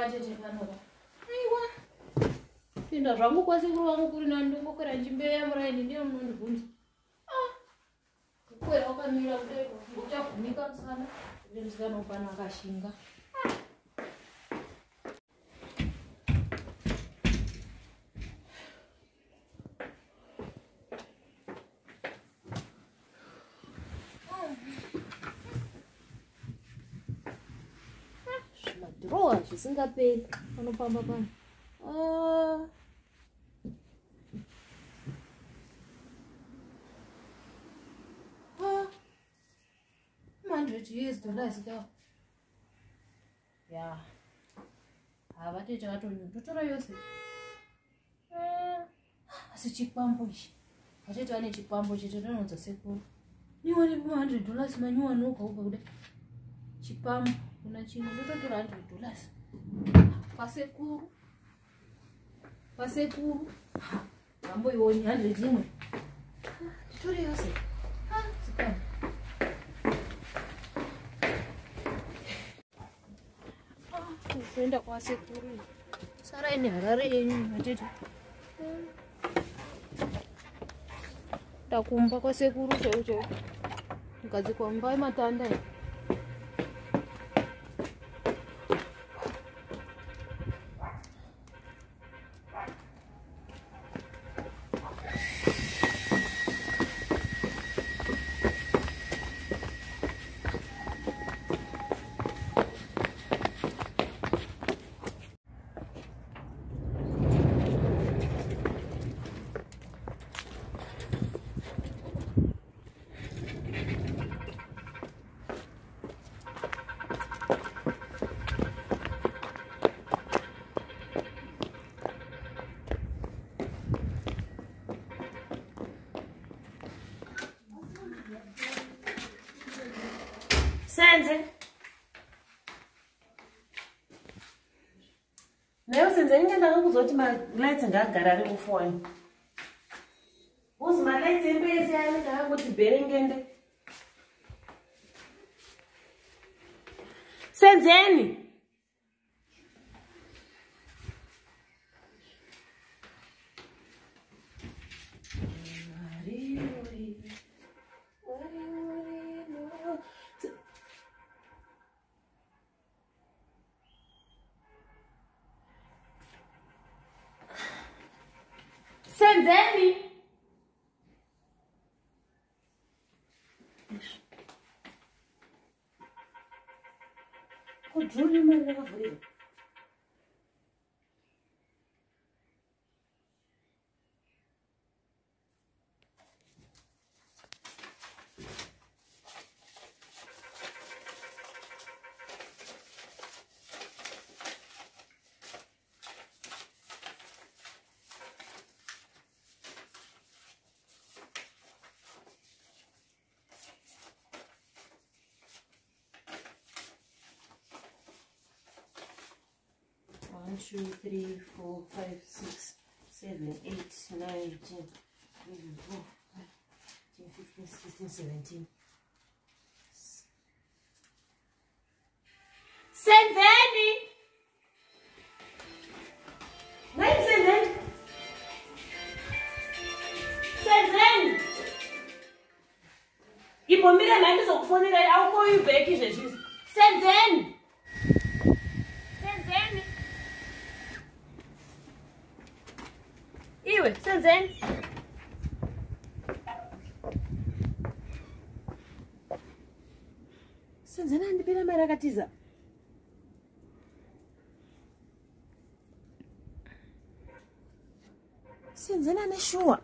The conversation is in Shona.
Kwavatete panopa. Aiwa. Pinda zvangu kwasekuru vangu kuri nani ndongokwera njimbeya muraini ndiye munondibvunza. Kukwera wakamira kudai uchavhunika musana. Ndinozikanopana akashinga. Zvimadhirowa zvisingaperi panopamba pano. $100 though. Yeah. Kwavatete vatonyotora yose. Asi chipambo ichi. Vatete vane chipambo chetotonodza sekuru. Niwane $100 manyuwa noga uga kudai. Chipambo kuna chimwe ndototora $100. Pasekuru. Mamboioni 100 imwe. Tore yose. Sikana. Kuenda kwasekuru. Sarai neHarare yenyu matete. Ndakumba kwasekuru chaicho. Ngadzikwa mumba yematanda. Senze. Nayo senze ngenda kuzoti ma lights ngagara ari kufoni. Uzi ma lights empesi yani ngakuti berengende. Senzeni. Senzeni. Kujuli mwana kavurira. One, 2, 3, 4, 5, 6, 7, 8, 9, 10, 11, 12, 13, 15, 16, 17. Senzeni! Nein, Senzeni! Senzeni! Ipomira nani zokufonera auko ibeki zvezvisi. Senzeni! Senzeni! Iwe, senzeni! Senzeni andipira mari akatiza. Senzeni ane shuwa.